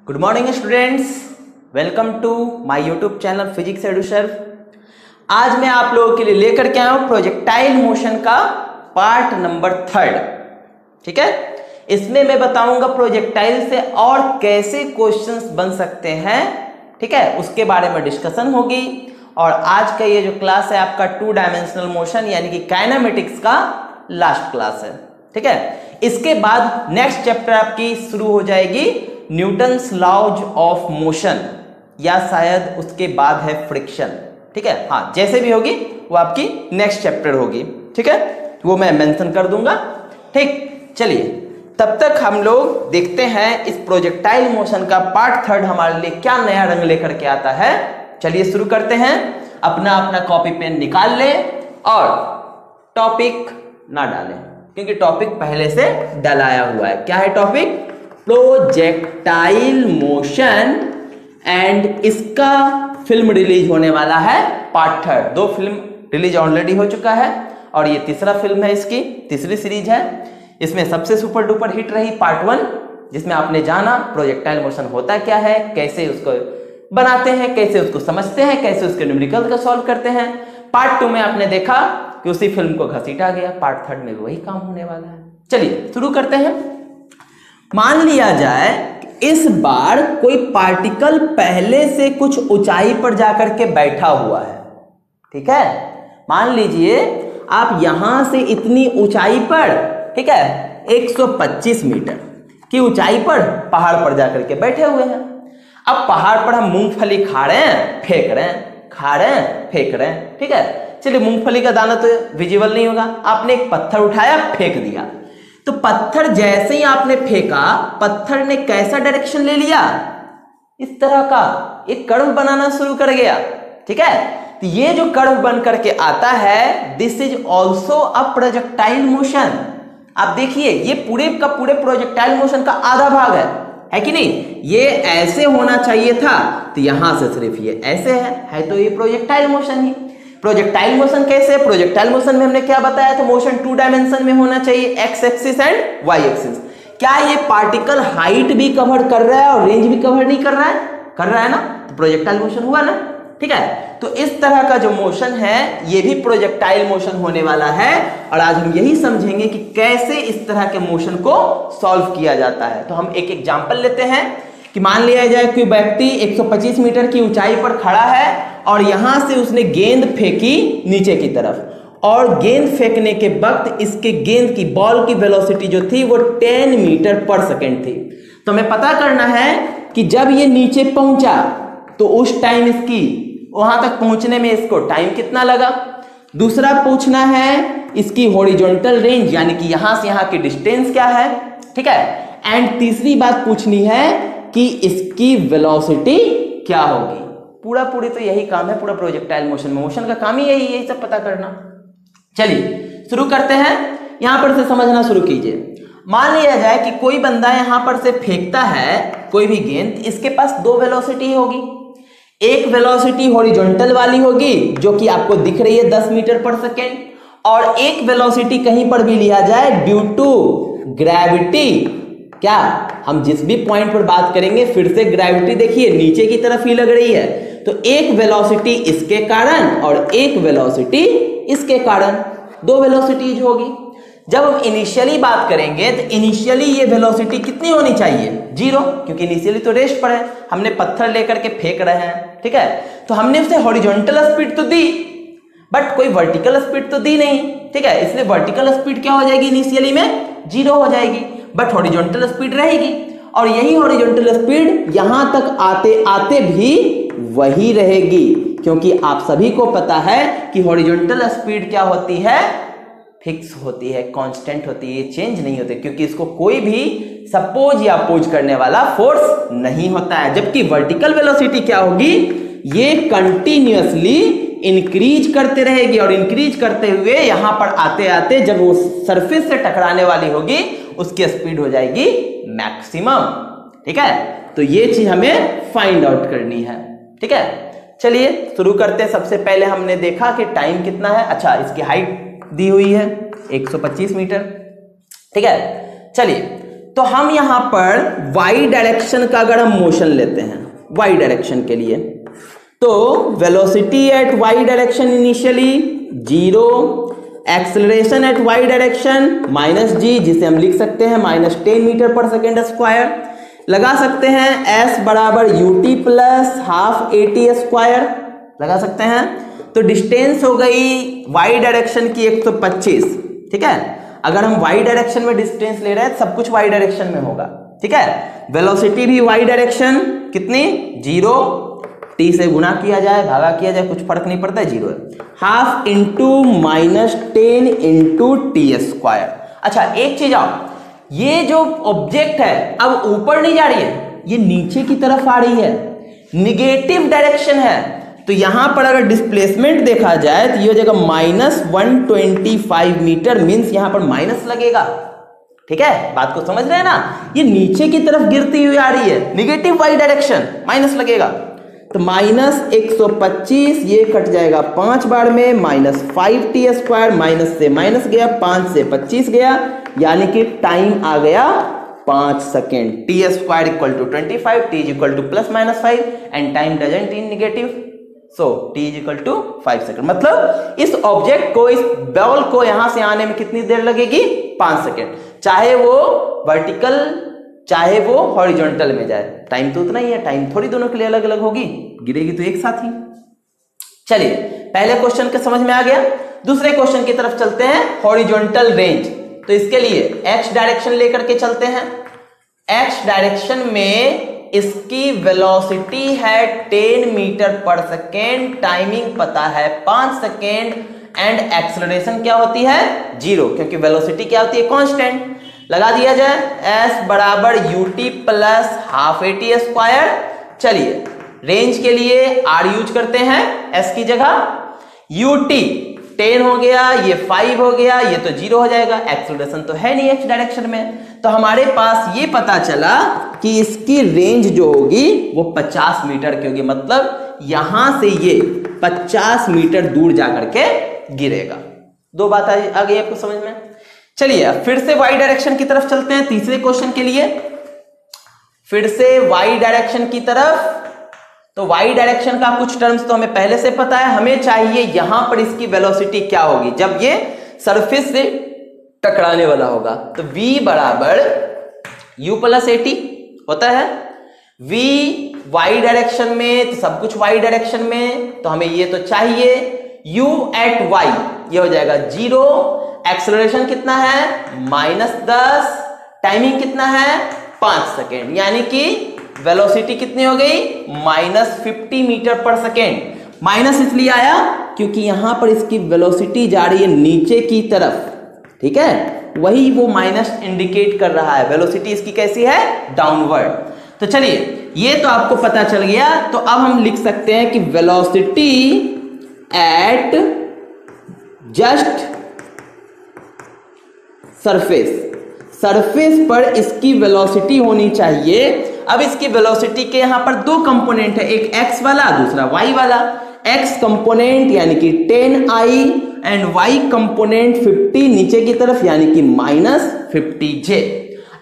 Good morning students, welcome to my YouTube channel physics Edusar. आज मैं आप लोगों के लिए लेकर के आया हूं प्रोजेक्टाइल मोशन का पार्ट नंबर 3। ठीक है, इसमें मैं बताऊंगा प्रोजेक्टाइल से और कैसे क्वेश्चंस बन सकते हैं। ठीक है, उसके बारे में डिस्कशन होगी। और आज का ये जो क्लास है आपका 2 डायमेंशनल मोशन यानी कि काइनेमेटिक्स का लास्ट क्लास है। ठीक है, इसके बाद नेक्स्ट चैप्टर आपकी शुरू हो जाएगी न्यूटन्स लॉज ऑफ मोशन, या शायद उसके बाद है फ्रिक्शन। ठीक है, हाँ जैसे भी होगी वो आपकी नेक्स्ट चैप्टर होगी। ठीक है, वो मैं मेंशन कर दूंगा। ठीक, चलिए तब तक हम लोग देखते हैं इस प्रोजेक्टाइल मोशन का पार्ट 3 हमारे लिए क्या नया रंग लेकर के आता है। चलिए शुरू करते हैं। अपना अपना कॉपी पेन निकाल ले और टॉपिक ना डालें, क्योंकि टॉपिक पहले से डलाया हुआ है। क्या है टॉपिक? प्रोजेक्टाइल मोशन, एंड इसका फिल्म रिलीज होने वाला है पार्ट 3। 2 फिल्म रिलीज ऑलरेडी हो चुका है और ये तीसरा फिल्म है, इसकी तीसरी सीरीज है। इसमें सबसे सुपर डुपर हिट रही पार्ट 1, जिसमें आपने जाना प्रोजेक्टाइल मोशन होता क्या है, कैसे उसको बनाते हैं, कैसे उसको समझते हैं, कैसे उसके न्यूमेरिकल को सॉल्व करते हैं। पार्ट 2 में आपने देखा कि उसी फिल्म को घसीटा गया। पार्ट 3 में वही काम होने वाला है। चलिए शुरू करते हैं। मान लिया जाए इस बार कोई पार्टिकल पहले से कुछ ऊंचाई पर जाकर के बैठा हुआ है। ठीक है, मान लीजिए आप यहां से इतनी ऊंचाई पर, ठीक है 125 मीटर की ऊंचाई पर पहाड़ पर जाकर के बैठे हुए हैं। अब पहाड़ पर हम मूंगफली खा रहे हैं, फेंक रहे हैं, खा रहे हैं, फेंक रहे हैं। ठीक है, चलिए मूंगफली का दाना तो विजिबल नहीं होगा। आपने एक पत्थर उठाया, फेंक दिया, तो पत्थर जैसे ही आपने फेंका, पत्थर ने कैसा डायरेक्शन ले लिया? इस तरह का एक कर्व बनाना शुरू कर गया। ठीक है, तो ये जो कर्व बन करके आता है, this is also a projectile motion. आप देखिए ये पूरे का पूरे प्रोजेक्टाइल मोशन का आधा भाग है कि नहीं? ये ऐसे होना चाहिए था, तो यहां से सिर्फ ये ऐसे है तो ये प्रोजेक्टाइल मोशन ही। प्रोजेक्टाइल मोशन कैसे है? प्रोजेक्टाइल मोशन में हमने क्या बताया था? मोशन 2 डायमेंशन में होना चाहिए, X axis and Y axis. क्या ये पार्टिकल हाइट भी कवर कर रहा है और रेंज भी कवर नहीं कर रहा है? कर रहा है ना, तो प्रोजेक्टाइल मोशन हुआ ना। ठीक है, तो इस तरह का जो मोशन है ये भी प्रोजेक्टाइल मोशन होने वाला है। और आज हम यही समझेंगे कि कैसे इस तरह के मोशन को सॉल्व किया जाता है। तो हम एक एग्जांपल लेते हैं कि मान लिया जाए कि व्यक्ति 125 मीटर की ऊंचाई पर खड़ा है और यहां से उसने गेंद फेंकी नीचे की तरफ, और गेंद फेंकने के वक्त इसके गेंद की बॉल की वेलोसिटी जो थी वो 10 मीटर पर सेकेंड थी। तो हमें पता करना है कि जब ये नीचे पहुंचा तो उस टाइम इसकी वहां तक पहुंचने में इसको टाइम कितना लगा। दूसरा पूछना है इसकी हॉरिजॉन्टल रेंज, यानी कि यहां से यहां की डिस्टेंस क्या है। ठीक है, एंड तीसरी बात पूछनी है कि इसकी वेलोसिटी क्या होगी। पूरी तो यही काम है पूरा प्रोजेक्टाइल मोशन का काम ही यही सब पता करना। चलिए शुरू करते हैं। यहां पर से समझना शुरू कीजिए। मान लिया जाए कि कोई बंदा यहां पर से फेंकता है कोई भी गेंद, इसके पास 2 वेलोसिटी होगी। एक वेलोसिटी हॉरिजॉन्टल वाली होगी जो कि आपको दिख रही है 10 मीटर पर सेकेंड, और एक वेलोसिटी कहीं पर भी लिया जाए ड्यू टू ग्रेविटी। क्या हम जिस भी पॉइंट पर बात करेंगे, फिर से ग्रेविटी देखिए नीचे की तरफ ही लग रही है, तो एक वेलोसिटी इसके कारण और एक वेलोसिटी इसके कारण, 2 वेलोसिटीज होगी। जब हम इनिशियली बात करेंगे तो इनिशियली ये वेलोसिटी कितनी होनी चाहिए? 0, क्योंकि इनिशियली तो रेस्ट पर है, हमने पत्थर लेकर के फेंक रहे हैं। ठीक है, तो हमने उसे हॉरिजॉन्टल स्पीड तो दी बट कोई वर्टिकल स्पीड तो दी नहीं। ठीक है, इसलिए वर्टिकल स्पीड क्या हो जाएगी? इनिशियली में 0 हो जाएगी, बट हॉरिजॉन्टल स्पीड रहेगी। और यही हॉरिजॉन्टल स्पीड यहां तक आते आते भी वही रहेगी, क्योंकि आप सभी को पता है कि हॉरिजॉन्टल स्पीड क्या होती है? फिक्स होती है, कांस्टेंट होती है, ये चेंज नहीं होती, क्योंकि इसको कोई भी सपोज या अपोज करने वाला फोर्स नहीं होता है। जबकि वर्टिकल वेलोसिटी क्या होगी? ये कंटिन्यूअसली इंक्रीज करते रहेगी, और इंक्रीज करते हुए यहां पर आते आते जब वो सरफेस से टकराने वाली होगी उसकी स्पीड हो जाएगी मैक्सिमम। ठीक है, तो ये चीज हमें फाइंड आउट करनी है। ठीक है, चलिए शुरू करते हैं। सबसे पहले हमने देखा कि टाइम कितना है। अच्छा, इसकी हाइट दी हुई है 125 मीटर। ठीक है, चलिए तो हम यहां पर y डायरेक्शन का अगर हम मोशन लेते हैं y डायरेक्शन के लिए, तो velocity at y direction initially 0, acceleration at y direction -g, जिसे हम लिख सकते हैं -10 मीटर पर सेकेंड स्क्वायर। लगा सकते हैं s बराबर ut plus half at square लगा सकते हैं। तो डिस्टेंस हो गई y डायरेक्शन की 125, ठीक है। अगर हम y डायरेक्शन में डिस्टेंस ले रहे हैं सब कुछ y डायरेक्शन में होगा, ठीक है। वेलोसिटी भी y डायरेक्शन कितनी 0, t से गुना किया जाए भागा किया जाए कुछ फर्क नहीं पड़ता है, 0 है। Half into -10 into T square. अच्छा एक चीज आओ, ये जो ऑब्जेक्ट है अब ऊपर नहीं जा रही है, ये नीचे की तरफ आ रही है, निगेटिव डायरेक्शन है। तो यहां पर अगर डिस्प्लेसमेंट देखा जाए तो ये हो जाएगा -125 मीटर, मींस यहां पर माइनस लगेगा, ठीक है। बात को समझ रहे हैं ना, ये नीचे की तरफ गिरती हुई आ रही है, निगेटिव वाई डायरेक्शन, माइनस लगेगा। तो -125 ये कट जाएगा 5 बार में, -5t स्क्वायर, माइनस से माइनस गया, 5 से 25 गया, यानी कि टाइम आ गया 5 second. T square equal to 25, T is equal to +-5 and time doesn't in negative, so T is equal to 5 second. मतलब इस ऑब्जेक्ट को, इस बॉल को यहां से आने में कितनी देर लगेगी 5 सेकेंड, चाहे वो वर्टिकल चाहे वो हॉरिजॉन्टल में जाए, टाइम तो उतना ही है, टाइम थोड़ी दोनों के लिए अलग अलग होगी, गिरेगी तो एक साथ ही। चलिए पहले क्वेश्चन के समझ में आ गया, दूसरे क्वेश्चन की तरफ चलते हैं। हॉरिजॉन्टल रेंज, तो इसके लिए x डायरेक्शन लेकर के चलते हैं। x डायरेक्शन में इसकी वेलोसिटी है 10 मीटर पर सेकेंड, टाइमिंग पता है 5 सेकेंड, एंड एक्सेलरेशन क्या होती है 0, क्योंकि वेलोसिटी क्या होती है कांस्टेंट। लगा दिया जाए s बराबर ut plus half at square. चलिए रेंज के लिए r यूज करते हैं s की जगह, ut 10 हो गया, ये 5 हो गया, ये तो 0 हो जाएगा, एक्सेलरेशन तो है नहीं x डायरेक्शन में। तो हमारे पास ये पता चला कि इसकी रेंज जो होगी वो 50 मीटर की होगी, मतलब यहां से ये 50 मीटर दूर जाकर के गिरेगा। दो बात आ गई आपको समझ में। चलिए फिर से y डायरेक्शन की तरफ चलते हैं तीसरे क्वेश्चन के लिए, फिर से y डायरेक्शन की तरफ। तो y डायरेक्शन का कुछ टर्म्स तो हमें पहले से पता है, हमें चाहिए यहां पर इसकी वेलोसिटी क्या होगी जब ये सरफेस से टकराने वाला होगा। तो v बराबर u प्लस at होता है, v y डायरेक्शन में तो सब कुछ y डायरेक्शन में, तो हमें ये तो चाहिए u एट y, ये हो जाएगा 0, एक्सेलरेशन कितना है -10, टाइमिंग कितना है 5 सेकेंड, यानी कि वेलोसिटी कितनी हो गई -50 मीटर पर सेकेंड। माइनस इसलिए आया क्योंकि यहां पर इसकी वेलोसिटी जा रही है नीचे की तरफ, ठीक है, वही वो माइनस इंडिकेट कर रहा है, वेलोसिटी इसकी कैसी है डाउनवर्ड। तो चलिए ये तो आपको पता चल गया। तो अब हम लिख सकते हैं कि velocity at just surface, surface पर इसकी वेलोसिटी होनी चाहिए। अब इसकी वेलोसिटी के यहां पर दो कंपोनेंट है, एक x वाला दूसरा y वाला। x कंपोनेंट यानी कि 10i एंड y कंपोनेंट 50 नीचे की तरफ यानी कि -50j।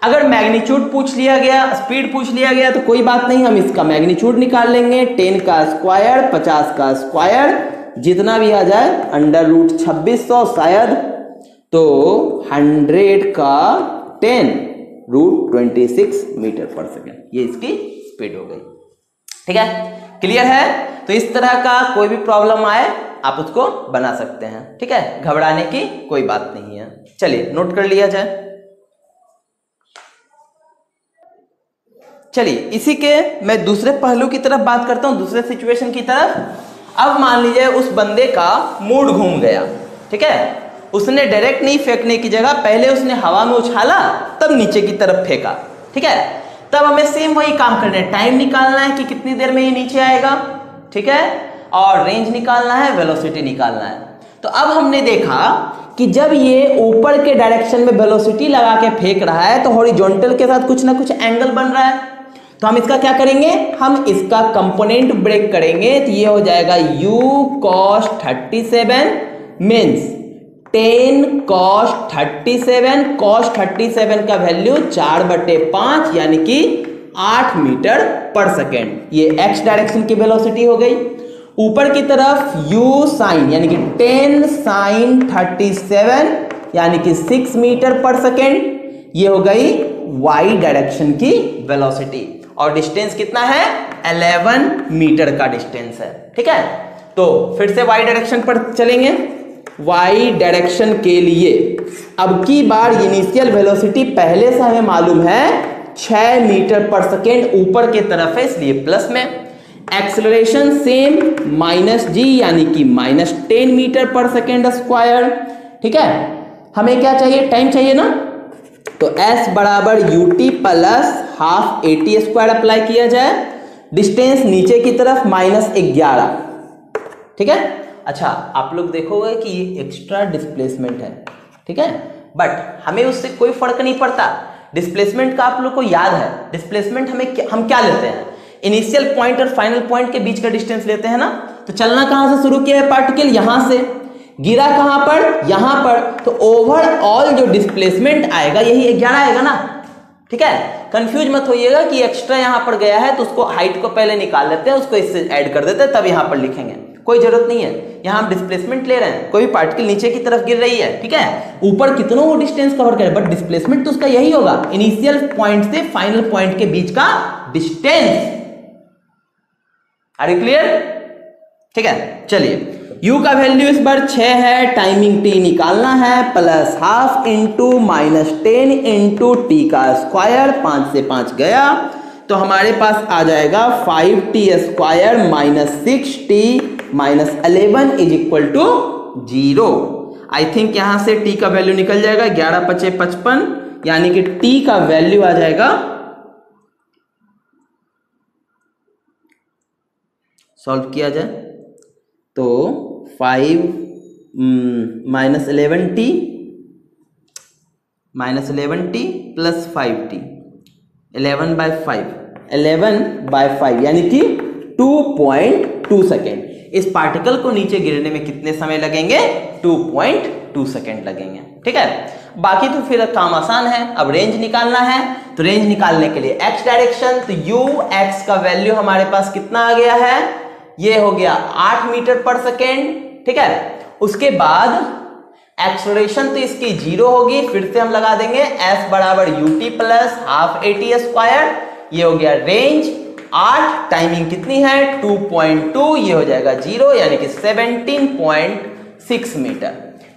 अगर मैग्नीट्यूड पूछ लिया गया, स्पीड पूछ लिया गया तो कोई बात नहीं, हम इसका मैग्नीट्यूड निकाल लेंगे, 10 का स्क्वायर 50 का स्क्वायर जितना भी आ जाए √2600 शायद, तो 100 का 10 √26 मीटर पर सेकेंड, ये इसकी स्पीड हो गई। ठीक है, क्लियर है। तो इस तरह का कोई भी प्रॉब्लम आए आप उसको बना सकते हैं, ठीक है, घबराने की कोई बात नहीं है। चलिए नोट कर लिया जाए। चलिए इसी के मैं दूसरे पहलू की तरफ बात करता हूं, दूसरे सिचुएशन की तरफ। अब मान लीजिए उस बंदे का मूड घूम गया, ठीक है, उसने डायरेक्ट नहीं फेंकने की जगह पहले उसने हवा में उछाला तब नीचे की तरफ फेंका, ठीक है। तब हमें सेम वही काम करना है, टाइम निकालना है कि कितनी देर में ये नीचे आएगा, ठीक है, और रेंज निकालना है, वेलोसिटी निकालना है। तो अब हमने देखा कि जब ये ऊपर के डायरेक्शन में वेलोसिटी लगा के फेंक रहा है तो हॉरिजॉन्टल के साथ कुछ ना कुछ एंगल बन रहा है। तो हम इसका क्या करेंगे, हम इसका कंपोनेंट ब्रेक करेंगे, तो ये हो जाएगा u cos 37 means 10 cos 37, cos 37 का वैल्यू 4/5 यानी कि 8 मीटर पर सेकेंड। ये x डायरेक्शन की वेलोसिटी हो गई। ऊपर की तरफ u sin यानी कि 10 sin 37 यानी कि 6 मीटर पर सेकेंड, ये हो गई y डायरेक्शन की वेलोसिटी। और डिस्टेंस कितना है? 11 मीटर का डिस्टेंस है। ठीक है, तो फिर से y डायरेक्शन पर चलेंगे। y डायरेक्शन के लिए अब की बार इनिशियल वेलोसिटी पहले से हमें मालूम है 6 मीटर पर सेकेंड ऊपर की तरफ है, इसलिए प्लस में। एक्सेलरेशन सेम -g यानी कि -10 मीटर पर सेकेंड स्क्वायर। ठीक है, हमें क्या चाहिए? टाइम चाहिए ना, तो s बराबर ut plus half at square apply किया जाए। डिस्टेंस नीचे की तरफ -11। ठीक है, अच्छा आप लोग देखोगे कि ये एक्स्ट्रा डिस्प्लेसमेंट है। ठीक है, बट हमें उससे कोई फर्क नहीं पड़ता। डिस्प्लेसमेंट का आप लोग को याद है, डिस्प्लेसमेंट हम क्या लेते हैं? इनिशियल पॉइंट और फाइनल पॉइंट के बीच का डिस्टेंस लेते हैं ना। तो चलना कहां से शुरू किया है पार्टिकल? यहां से। गिरा कहां पर? यहां पर। तो ओवरऑल जो डिस्प्लेसमेंट आएगा यही 11 आएगा ना। ठीक है, कंफ्यूज मत होइएगा कि एक्स्ट्रा यहां पर गया है तो उसको हाइट को पहले निकाल लेते हैं, उसको इससे ऐड कर देते हैं, तब यहां पर लिखेंगे। कोई जरूरत नहीं है, यहां हम डिस्प्लेसमेंट ले रहे हैं। कोई भी पार्टिकल नीचे की तरफ गिर रही है, ठीक है, ऊपर कितना वो डिस्टेंस कवर करे, बट डिस्प्लेसमेंट तो उसका यही होगा, इनिशियल पॉइंट से फाइनल पॉइंट के बीच का डिस्टेंस। Are you clear? ठीक है, चलिए u का वैल्यू इस बार 6 है, टाइमिंग t निकालना है, plus half into -10 into T का स्क्वायर, 5 से 5 गया तो हमारे पास आ जाएगा 5t square -6t -11 is equal to 0। I think यहां से t का वैल्यू निकल जाएगा 11 × 5 = 55, यानी कि t का वैल्यू आ जाएगा, सॉल्व किया जाए तो 5 -11t प्लस 5t 11/5 यानी कि 2.2 सेकेंड। इस पार्टिकल को नीचे गिरने में कितने समय लगेंगे? 2.2 सेकेंड लगेंगे। ठीक है, बाकी तो फिर काम आसान है। अब रेंज निकालना है, तो रेंज निकालने के लिए x डायरेक्शन, तो u x का वैल्यू हमारे पास कितना आ गया है? ये हो गया 8 मीटर पर सेकेंड। ठीक है, उसके बाद एक्सेलरेशन तो इसकी 0 होगी, फिर से हम लगा देंगे s बराबर ut plus half at square. ये हो गया रेंज 8, टाइमिंग कितनी है? 2.2, ये हो जाएगा 0 यानी कि 17.6 मीटर।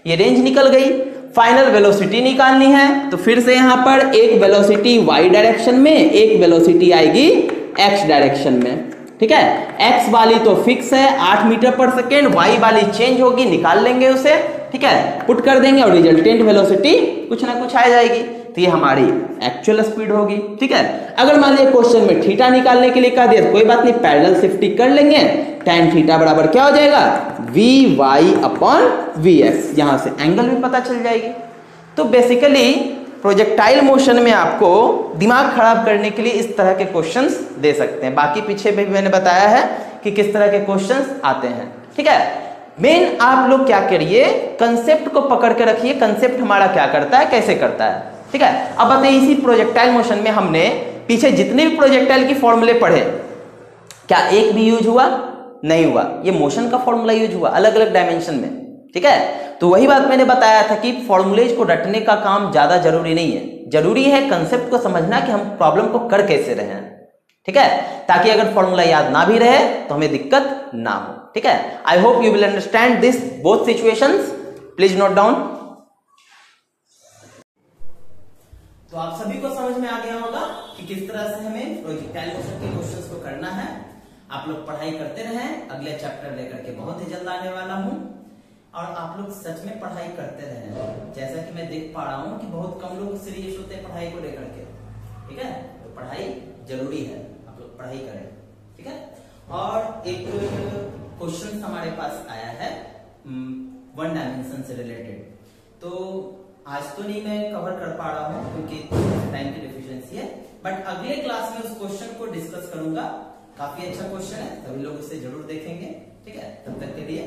ये रेंज निकल गई। फाइनल वेलोसिटी निकालनी है, तो फिर से यहां पर एक वेलोसिटी y डायरेक्शन में, एक वेलोसिटी आएगी x डायरेक्शन में। ठीक है, x वाली तो फिक्स है 8 मीटर पर सेकेंड, y वाली चेंज होगी, निकाल लेंगे उसे। ठीक है, पुट कर देंगे और रिजल्टेंट वेलोसिटी कुछ ना कुछ आ जाएगी, तो ये हमारी एक्चुअल स्पीड होगी। ठीक है, अगर मान लिया क्वेश्चन में थीटा निकालने के लिए कह दिया, कोई बात नहीं, पैरेलल शिफ्टिंग कर लेंगे। tan थीटा बराबर क्या हो जाएगा? vy/vx, यहां से एंगल भी पता चल जाएगी। तो बेसिकली प्रोजेक्टाइल मोशन में आपको दिमाग खराब करने के लिए इस तरह के क्वेश्चंस दे सकते हैं। बाकी पीछे भी मैंने बताया है कि किस तरह के क्वेश्चंस आते हैं। ठीक है, मेन आप लोग क्या करिए, कंसेप्ट को पकड़ के रखिए, कंसेप्ट हमारा क्या करता है, कैसे करता है। ठीक है, अब बताइए इसी प्रोजेक्टाइल मोशन में हमने पीछे जितने भी प्रोजेक्टाइल की फॉर्मूले पढ़े, क्या एक भी यूज हुआ? नहीं हुआ। ये मोशन का फॉर्मूला यूज हुआ अलग अलग डायमेंशन में। ठीक है, तो वही बात मैंने बताया था कि फॉर्मूलेज को रटने का काम ज्यादा जरूरी नहीं है, जरूरी है कंसेप्ट को समझना कि हम प्रॉब्लम को कर कैसे रहे हैं। ठीक है, ताकि अगर फॉर्मूला याद ना भी रहे तो हमें दिक्कत ना हो। ठीक है, I hope you will understand this both situations, please note down. तो आप सभी को समझ में आ गया होगा कि किस तरह से हमें प्रोजेक्टाइल मोशन के क्वेश्चंस को करना है। आप लोग पढ़ाई करते रहें, अगले चैप्टर लेकर के बहुत ही जल्द आने वाला हूं, और आप लोग सच में पढ़ाई करते रहें। जैसा कि मैं देख पा रहा हूं कि बहुत कम लोग सीरियस होते हैं पढ़ाई को लेकर के। ठीक है, तो पढ़ाई जरूरी है, आप लोग पढ़ाई करें। ठीक है, और एक क्वेश्चन हमारे पास आया है 1 डायमेंशन से रिलेटेड, तो आज तो नहीं मैं कवर कर पा रहा हूं क्योंकि टाइम की डिफिशिएंसी है, बट अगले क्लास में उस क्वेश्चन को डिस्कस करूंगा। काफी अच्छा क्वेश्चन है, सभी लोग उसे जरूर देखेंगे। ठीक है, तब तक के लिए